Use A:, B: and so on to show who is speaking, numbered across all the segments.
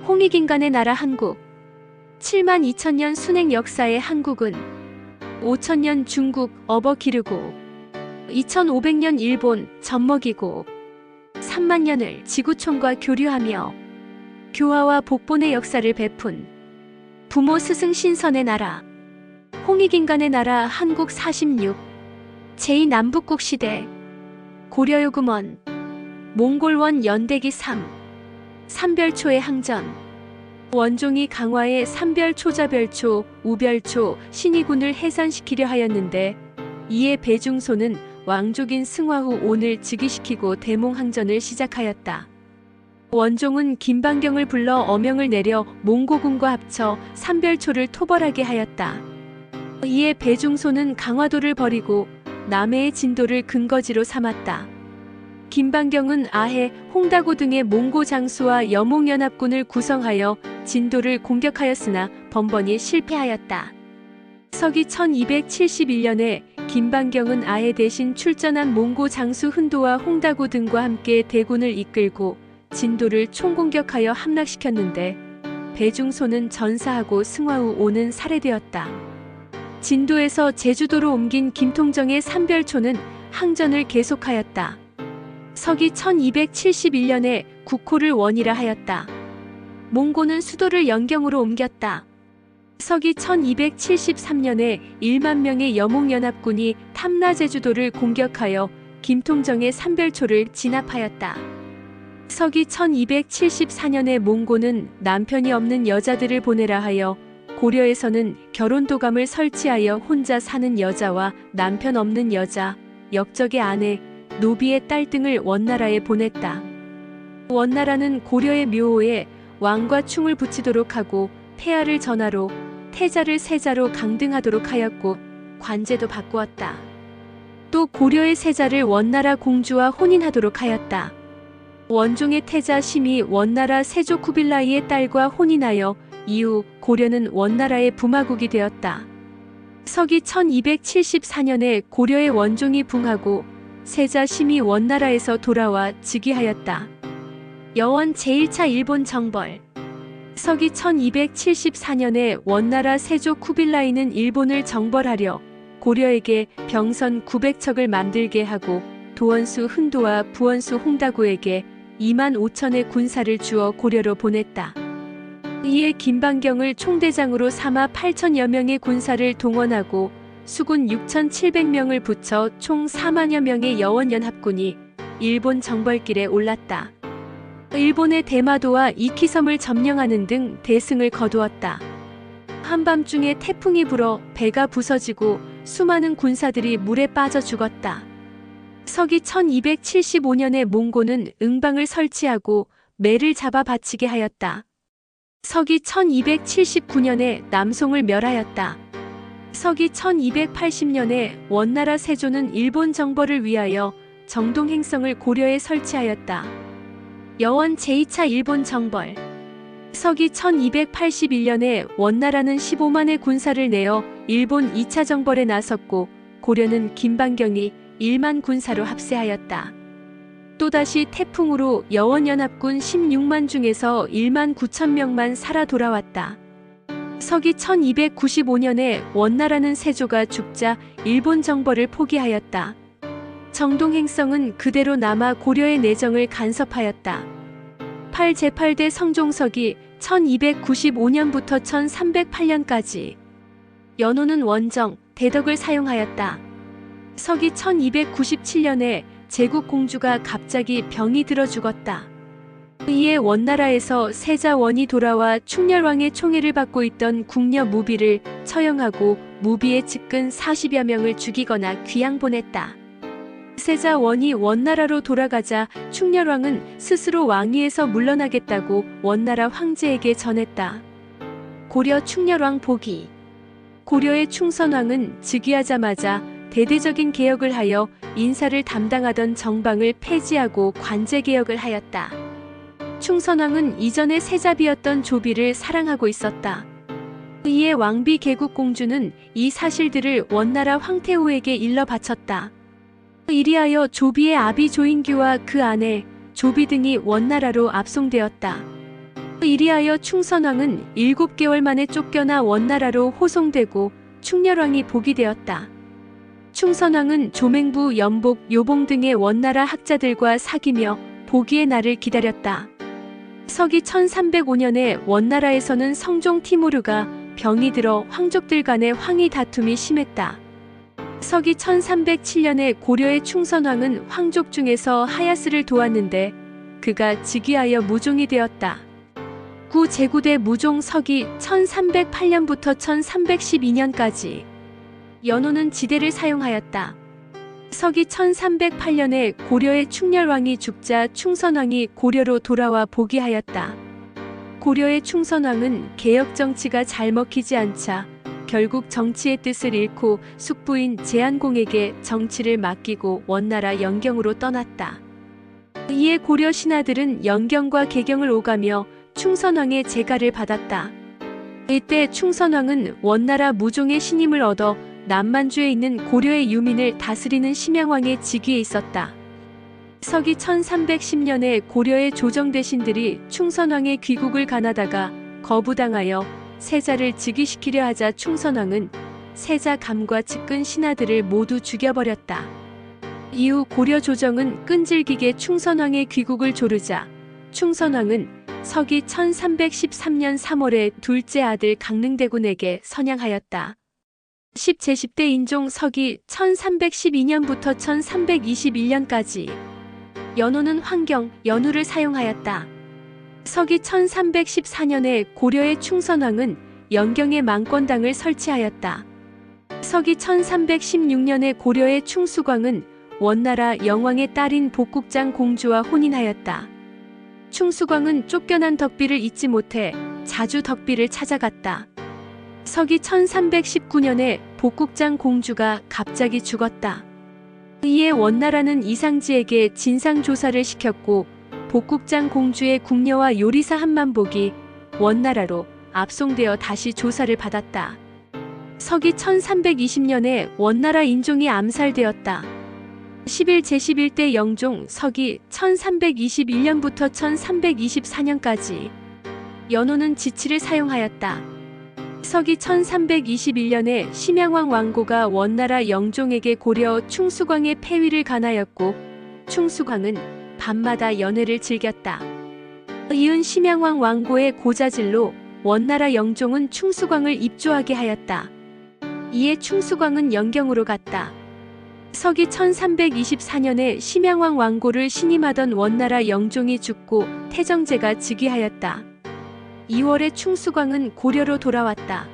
A: 홍익인간의 나라 한국. 7만 2천년 순행 역사의 한국은 5천년 중국 업어 기르고 2500년 일본 젖먹이고 3만 년을 지구촌과 교류하며 교화와 복본의 역사를 베푼 부모 스승 신선의 나라 홍익인간의 나라 한국 46 제2남북국 시대 고려요금원 몽골원 연대기 3 삼별초의 항전 원종이 강화의 삼별초자별초 우별초 신의군을 해산시키려 하였는데 이에 배중소는 왕족인 승화후 온을 즉위시키고 대몽항전을 시작하였다. 원종은 김방경을 불러 어명을 내려 몽고군과 합쳐 삼별초를 토벌하게 하였다. 이에 배중소는 강화도를 버리고 남해의 진도를 근거지로 삼았다. 김방경은 아해, 홍다고 등의 몽고 장수와 여몽연합군을 구성하여 진도를 공격하였으나 번번이 실패하였다. 서기 1271년에 김방경은 아해 대신 출전한 몽고 장수 흔도와 홍다고 등과 함께 대군을 이끌고 진도를 총공격하여 함락시켰는데 배중소는 전사하고 승화후 오는 살해되었다. 진도에서 제주도로 옮긴 김통정의 삼별초는 항전을 계속하였다. 서기 1271년에 국호를 원이라 하였다. 몽고는 수도를 연경으로 옮겼다. 서기 1273년에 1만 명의 여몽연합군이 탐라 제주도를 공격하여 김통정의 삼별초를 진압하였다. 서기 1274년에 몽고는 남편이 없는 여자들을 보내라 하여 고려에서는 결혼도감을 설치하여 혼자 사는 여자와 남편 없는 여자, 역적의 아내, 노비의 딸 등을 원나라에 보냈다. 원나라는 고려의 묘호에 왕과 충을 붙이도록 하고 태아를 전하로, 태자를 세자로 강등하도록 하였고 관제도 바꾸었다. 또 고려의 세자를 원나라 공주와 혼인하도록 하였다. 원종의 태자 심이 원나라 세조 쿠빌라이의 딸과 혼인하여 이후 고려는 원나라의 부마국이 되었다. 서기 1274년에 고려의 원종이 붕하고 세자 심이 원나라에서 돌아와 즉위하였다. 여원 제1차 일본 정벌 서기 1274년에 원나라 세조 쿠빌라이는 일본을 정벌하려 고려에게 병선 900척을 만들게 하고 도원수 흔도와 부원수 홍다구에게 2만 5천의 군사를 주어 고려로 보냈다. 이에 김방경을 총대장으로 삼아 8천여 명의 군사를 동원하고 수군 6,700명을 붙여 총 4만여 명의 여원연합군이 일본 정벌길에 올랐다. 일본의 대마도와 이키섬을 점령하는 등 대승을 거두었다. 한밤중에 태풍이 불어 배가 부서지고 수많은 군사들이 물에 빠져 죽었다. 서기 1275년에 몽고는 응방을 설치하고 매를 잡아 바치게 하였다. 서기 1279년에 남송을 멸하였다. 서기 1280년에 원나라 세조는 일본 정벌을 위하여 정동행성을 고려에 설치하였다. 여원 제2차 일본 정벌 서기 1281년에 원나라는 15만의 군사를 내어 일본 2차 정벌에 나섰고 고려는 김방경이 1만 군사로 합세하였다. 또다시 태풍으로 여원연합군 16만 중에서 1만 9천 명만 살아 돌아왔다. 서기 1295년에 원나라는 세조가 죽자 일본 정벌을 포기하였다. 정동행성은 그대로 남아 고려의 내정을 간섭하였다. 8제8대 성종석이 1295년부터 1308년까지 연호는 원정, 대덕을 사용하였다. 서기 1297년에 제국공주가 갑자기 병이 들어 죽었다. 이에 원나라에서 세자원이 돌아와 충렬왕의 총애를 받고 있던 궁녀 무비를 처형하고 무비의 측근 40여 명을 죽이거나 귀양 보냈다. 세자원이 원나라로 돌아가자 충렬왕은 스스로 왕위에서 물러나겠다고 원나라 황제에게 전했다. 고려 충렬왕 보기 고려의 충선왕은 즉위하자마자 대대적인 개혁을 하여 인사를 담당하던 정방을 폐지하고 관제개혁을 하였다. 충선왕은 이전의 세자비였던 조비를 사랑하고 있었다. 이에 왕비 개국공주는 이 사실들을 원나라 황태후에게 일러 바쳤다. 이리하여 조비의 아비 조인규와 그 아내 조비 등이 원나라로 압송되었다. 이리하여 충선왕은 7개월 만에 쫓겨나 원나라로 호송되고 충렬왕이 복이 되었다. 충선왕은 조맹부, 연복, 요봉 등의 원나라 학자들과 사귀며 복위의 날을 기다렸다. 서기 1305년에 원나라에서는 성종 티무르가 병이 들어 황족들 간의 황위 다툼이 심했다. 서기 1307년에 고려의 충선왕은 황족 중에서 하야스를 도왔는데 그가 즉위하여 무종이 되었다. 구 제구대 무종 서기 1308년부터 1312년까지 연호는 지대를 사용하였다. 서기 1308년에 고려의 충렬왕이 죽자 충선왕이 고려로 돌아와 복위하였다. 고려의 충선왕은 개혁 정치가 잘 먹히지 않자 결국 정치의 뜻을 잃고 숙부인 제한공에게 정치를 맡기고 원나라 영경으로 떠났다. 이에 고려 신하들은 영경과 개경을 오가며 충선왕의 제가를 받았다. 이때 충선왕은 원나라 무종의 신임을 얻어 남만주에 있는 고려의 유민을 다스리는 심양왕의 직위에 있었다. 서기 1310년에 고려의 조정대신들이 충선왕의 귀국을 가나다가 거부당하여 세자를 즉위시키려 하자 충선왕은 세자 감과 측근 신하들을 모두 죽여버렸다. 이후 고려 조정은 끈질기게 충선왕의 귀국을 조르자 충선왕은 서기 1313년 3월에 둘째 아들 강릉대군에게 선양하였다. 10제10대 인종 서기 1312년부터 1321년까지 연호는 환경, 연우를 사용하였다. 서기 1314년에 고려의 충선왕은 영경에 망권당을 설치하였다. 서기 1316년에 고려의 충수광은 원나라 영왕의 딸인 복국장 공주와 혼인하였다. 충수광은 쫓겨난 덕비를 잊지 못해 자주 덕비를 찾아갔다. 서기 1319년에 복국장 공주가 갑자기 죽었다. 이에 원나라는 이상지에게 진상조사를 시켰고 복국장 공주의 궁녀와 요리사 한만복이 원나라로 압송되어 다시 조사를 받았다. 서기 1320년에 원나라 인종이 암살되었다. 11제11대 영종 서기 1321년부터 1324년까지 연호는 지치를 사용하였다. 서기 1321년에 심양왕 왕고가 원나라 영종에게 고려 충수광의 폐위를 간하였고 충수광은 밤마다 연회를 즐겼다. 이은 심양왕 왕고의 고자질로 원나라 영종은 충수광을 입조하게 하였다. 이에 충수광은 영경으로 갔다. 서기 1324년에 심양왕 왕고를 신임하던 원나라 영종이 죽고 태정제가 즉위하였다. 2월에 충수광은 고려로 돌아왔다.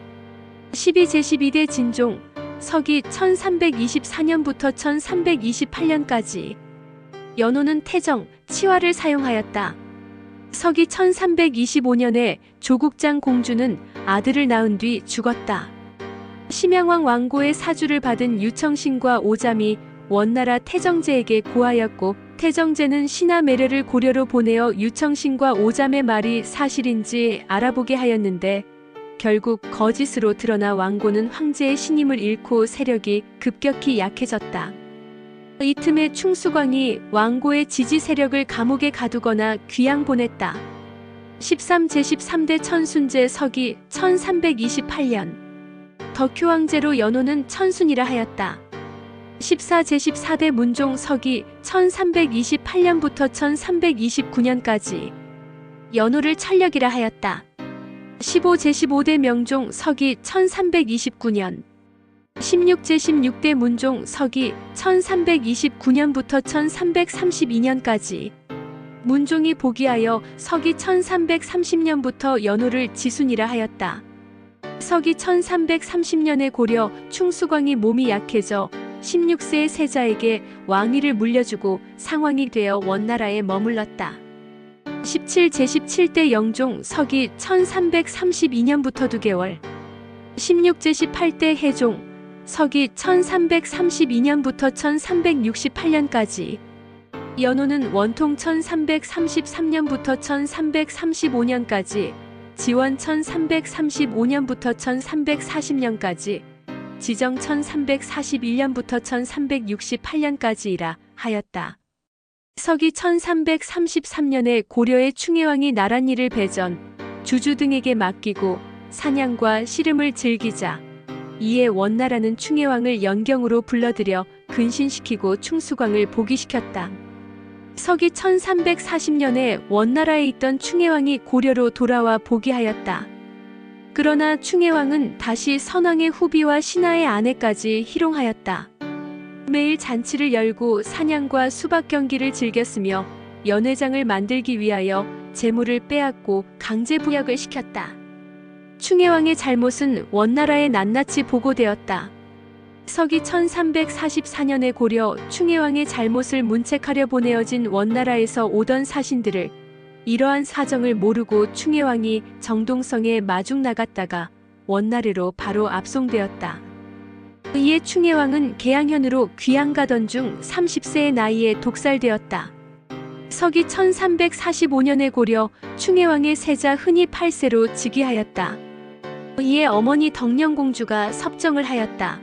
A: 12제12대 진종 서기 1324년부터 1328년까지 연호는 태정, 치화를 사용하였다. 서기 1325년에 조국장 공주는 아들을 낳은 뒤 죽었다. 심양왕 왕고의 사주를 받은 유청신과 오잠이 원나라 태정제에게 고하였고 태정제는 신하 매례를 고려로 보내어 유청신과 오잠의 말이 사실인지 알아보게 하였는데 결국 거짓으로 드러나 왕고는 황제의 신임을 잃고 세력이 급격히 약해졌다. 이 틈에 충수광이 왕고의 지지 세력을 감옥에 가두거나 귀양 보냈다. 13제13대 천순제 서기 1328년 덕효왕제로 연호는 천순이라 하였다. 14제14대 문종 서기 1328년부터 1329년까지 연호를 천력이라 하였다. 15제15대 명종 서기 1329년 16제16대 문종 서기 1329년부터 1332년까지 문종이 복위하여 서기 1330년부터 연호를 지순이라 하였다. 서기 1330년에 고려 충수광이 몸이 약해져 16세의 세자에게 왕위를 물려주고 상왕이 되어 원나라에 머물렀다. 17제17대 영종 서기 1332년부터 2개월 16제18대 해종 서기 1332년부터 1368년까지 연호는 원통 1333년부터 1335년까지 지원 1335년부터 1340년까지 지정 1341년부터 1368년까지이라 하였다. 서기 1333년에 고려의 충혜왕이 나랏일을 배전, 주주 등에게 맡기고 사냥과 씨름을 즐기자. 이에 원나라는 충혜왕을 연경으로 불러들여 근신시키고 충수광을 복위시켰다. 서기 1340년에 원나라에 있던 충혜왕이 고려로 돌아와 복위하였다. 그러나 충혜왕은 다시 선왕의 후비와 신하의 아내까지 희롱하였다. 매일 잔치를 열고 사냥과 수박 경기를 즐겼으며 연회장을 만들기 위하여 재물을 빼앗고 강제부역을 시켰다. 충혜왕의 잘못은 원나라에 낱낱이 보고되었다. 서기 1344년에 고려 충혜왕의 잘못을 문책하려 보내어진 원나라에서 오던 사신들을 이러한 사정을 모르고 충혜왕이 정동성에 마중 나갔다가 원나라로 바로 압송되었다. 이에 충혜왕은 계양현으로 귀양 가던 중 30세의 나이에 독살되었다. 서기 1345년에 고려 충혜왕의 세자 흔히 8세로 즉위하였다. 이에 어머니 덕령공주가 섭정을 하였다.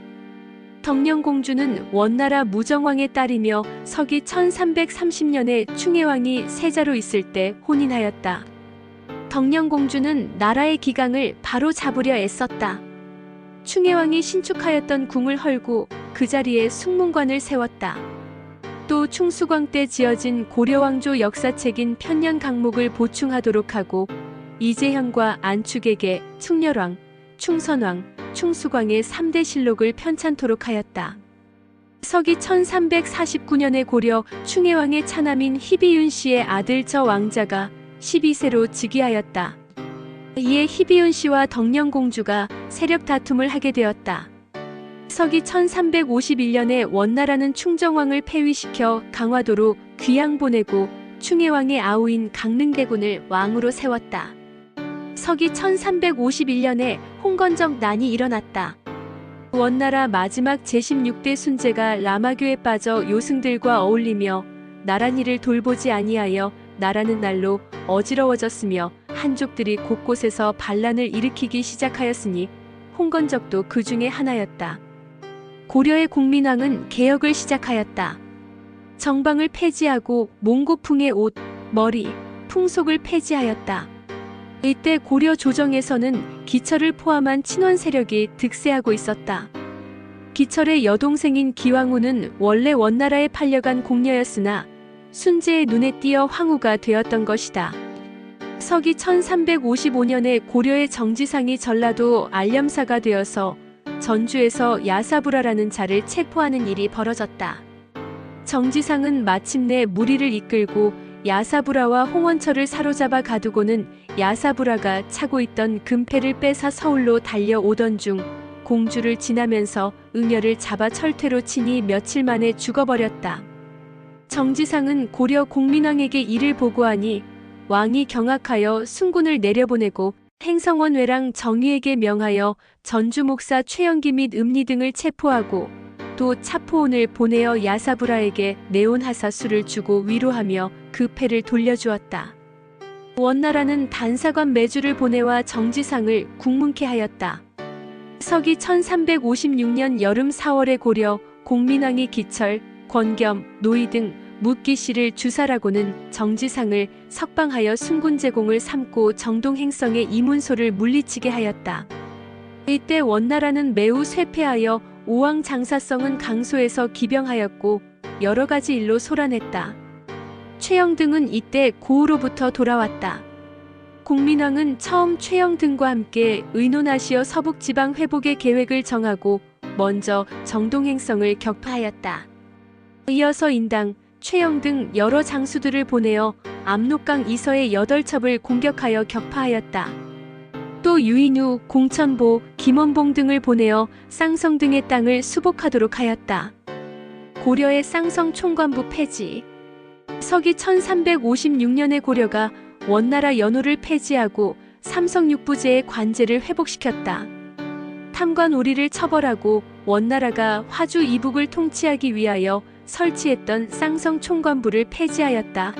A: 덕령공주는 원나라 무정왕의 딸이며 서기 1330년에 충혜왕이 세자로 있을 때 혼인하였다. 덕령공주는 나라의 기강을 바로 잡으려 애썼다. 충혜왕이 신축하였던 궁을 헐고 그 자리에 숭문관을 세웠다. 또 충수광 때 지어진 고려왕조 역사책인 편년강목을 보충하도록 하고 이재현과 안축에게 충렬왕, 충선왕, 충수광의 3대 실록을 편찬토록 하였다. 서기 1349년에 고려 충혜왕의 차남인 희비윤 씨의 아들 저 왕자가 12세로 즉위하였다. 이에 희비윤 씨와 덕령공주가 세력 다툼을 하게 되었다. 서기 1351년에 원나라는 충정왕을 폐위시켜 강화도로 귀양 보내고 충혜왕의 아우인 강릉대군을 왕으로 세웠다. 서기 1351년에 홍건적 난이 일어났다. 원나라 마지막 제16대 순제가 라마교에 빠져 요승들과 어울리며 나랏일을 돌보지 아니하여 나라는 날로 어지러워졌으며 한족들이 곳곳에서 반란을 일으키기 시작하였으니 홍건적도 그 중에 하나였다. 고려의 공민왕은 개혁을 시작하였다. 정방을 폐지하고 몽고풍의 옷, 머리, 풍속을 폐지하였다. 이때 고려 조정에서는 기철을 포함한 친원 세력이 득세하고 있었다. 기철의 여동생인 기왕후는 원래 원나라에 팔려간 공녀였으나 순제의 눈에 띄어 황후가 되었던 것이다. 서기 1355년에 고려의 정지상이 전라도 알렴사가 되어서 전주에서 야사부라라는 자를 체포하는 일이 벌어졌다. 정지상은 마침내 무리를 이끌고 야사부라와 홍원철을 사로잡아 가두고는 야사부라가 차고 있던 금패를 빼사 서울로 달려오던 중 공주를 지나면서 응여를 잡아 철퇴로 치니 며칠 만에 죽어버렸다. 정지상은 고려 공민왕에게 이를 보고하니 왕이 경악하여 순군을 내려보내고 행성원 외랑 정의에게 명하여 전주 목사 최영기 및 음리 등을 체포하고 또 차포온을 보내어 야사부라에게 네온하사수를 주고 위로하며 그 패를 돌려주었다. 원나라는 단사관 매주를 보내와 정지상을 국문케 하였다. 서기 1356년 여름 4월에 고려 공민왕이 기철, 권겸, 노이 등 묻기씨를 주살하고는 정지상을 석방하여 순군 제공을 삼고 정동행성의 이문소를 물리치게 하였다. 이때 원나라는 매우 쇠패하여 오왕 장사성은 강소에서 기병하였고 여러 가지 일로 소란했다. 최영등은 이때 고우로부터 돌아왔다. 공민왕은 처음 최영등과 함께 의논하시어 서북지방 회복의 계획을 정하고 먼저 정동행성을 격파하였다. 이어서 인당, 최영등 여러 장수들을 보내어 압록강 이서의 8첩을 공격하여 격파하였다. 또 유인우, 공천보, 김원봉 등을 보내어 쌍성 등의 땅을 수복하도록 하였다. 고려의 쌍성 총관부 폐지. 서기 1356년에 고려가 원나라 연호를 폐지하고 삼성육부제의 관제를 회복시켰다. 탐관 오리를 처벌하고 원나라가 화주 이북을 통치하기 위하여 설치했던 쌍성 총관부를 폐지하였다.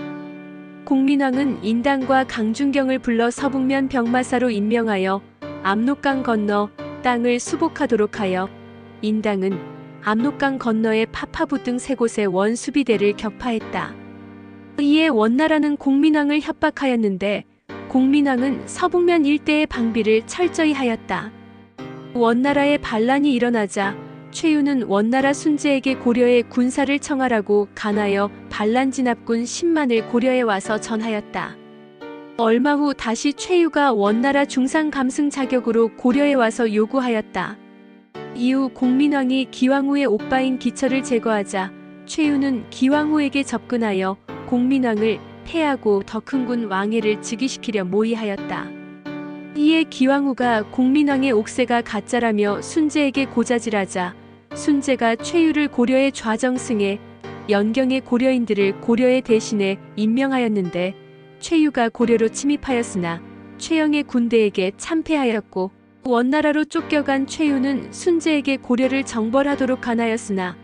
A: 공민왕은 인당과 강준경을 불러 서북면 병마사로 임명하여 압록강 건너 땅을 수복하도록 하여 인당은 압록강 건너의 파파부 등 3곳의 원수비대를 격파했다. 이에 원나라는 공민왕을 협박하였는데 공민왕은 서북면 일대의 방비를 철저히 하였다. 원나라에 반란이 일어나자 최유는 원나라 순제에게 고려에 군사를 청하라고 간하여 반란 진압군 10만을 고려에 와서 전하였다. 얼마 후 다시 최유가 원나라 중상 감승 자격으로 고려에 와서 요구하였다. 이후 공민왕이 기왕후의 오빠인 기철을 제거하자 최유는 기왕후에게 접근하여 공민왕을 패하고 더 큰 군 왕해를 즉위시키려 모의하였다. 이에 기왕후가 공민왕의 옥새가 가짜라며 순제에게 고자질하자 순제가 최유를 고려에 좌정승해 연경의 고려인들을 고려에 대신해 임명하였는데 최유가 고려로 침입하였으나 최영의 군대에게 참패하였고 원나라로 쫓겨간 최유는 순제에게 고려를 정벌하도록 간하였으나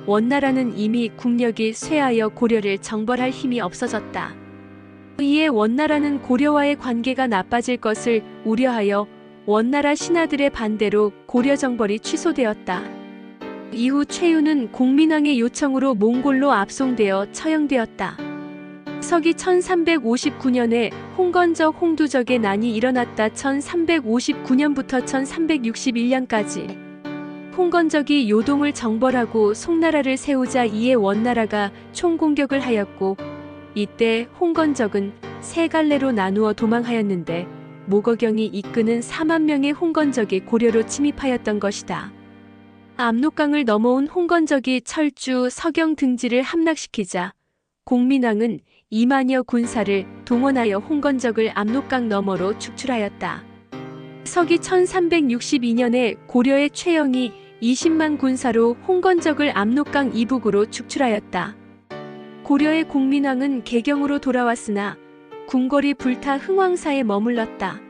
A: 원나라는 이미 국력이 쇠하여 고려를 정벌할 힘이 없어졌다. 이에 원나라는 고려와의 관계가 나빠질 것을 우려하여 원나라 신하들의 반대로 고려 정벌이 취소되었다. 이후 최유는 공민왕의 요청으로 몽골로 압송되어 처형되었다. 서기 1359년에 홍건적 홍두적의 난이 일어났다. 1359년부터 1361년까지 홍건적이 요동을 정벌하고 송나라를 세우자 이에 원나라가 총공격을 하였고 이때 홍건적은 세 갈래로 나누어 도망하였는데 모거경이 이끄는 4만 명의 홍건적이 고려로 침입하였던 것이다. 압록강을 넘어온 홍건적이 철주, 서경 등지를 함락시키자 공민왕은 2만여 군사를 동원하여 홍건적을 압록강 너머로 축출하였다. 서기 1362년에 고려의 최영이 20만 군사로 홍건적을 압록강 이북으로 축출하였다. 고려의 공민왕은 개경으로 돌아왔으나 궁궐이 불타 흥왕사에 머물렀다.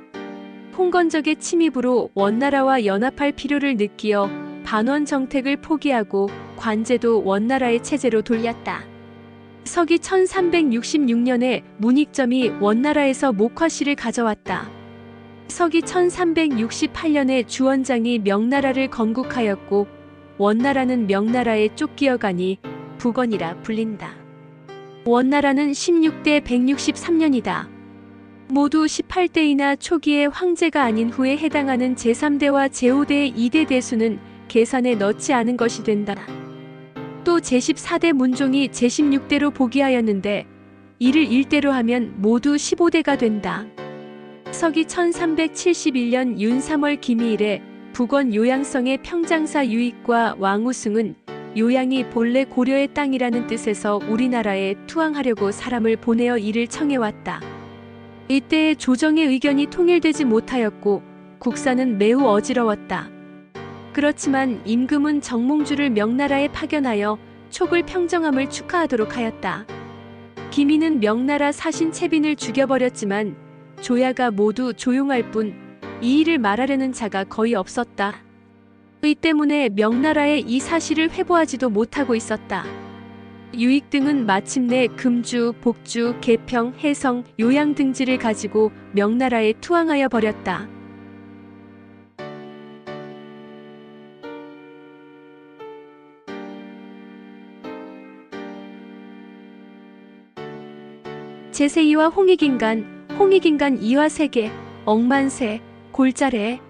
A: 홍건적의 침입으로 원나라와 연합할 필요를 느끼어 반원 정택을 포기하고 관제도 원나라의 체제로 돌렸다. 서기 1366년에 문익점이 원나라에서 목화씨를 가져왔다. 서기 1368년에 주원장이 명나라를 건국하였고 원나라는 명나라에 쫓기어가니 북원이라 불린다. 원나라는 16대 163년이다. 모두 18대이나 초기의 황제가 아닌 후에 해당하는 제3대와 제5대의 2대 대수는 계산에 넣지 않은 것이 된다. 또 제14대 문종이 제16대로 보기하였는데 이를 1대로 하면 모두 15대가 된다. 서기 1371년 윤 3월 기미일에 북원 요양성의 평장사 유익과 왕우승은 요양이 본래 고려의 땅이라는 뜻에서 우리나라에 투항하려고 사람을 보내어 이를 청해왔다. 이때의 조정의 의견이 통일되지 못하였고 국사는 매우 어지러웠다. 그렇지만 임금은 정몽주를 명나라에 파견하여 촉을 평정함을 축하하도록 하였다. 기민은 명나라 사신 채빈을 죽여버렸지만 조야가 모두 조용할 뿐 이 일을 말하려는 자가 거의 없었다. 이 때문에 명나라에 이 사실을 회보하지도 못하고 있었다. 유익 등은 마침내 금주, 복주, 개평, 해성, 요양 등지를 가지고 명나라에 투항하여 버렸다. 제세이와 홍익인간, 홍익인간 이화 세계, 억만세, 골자래,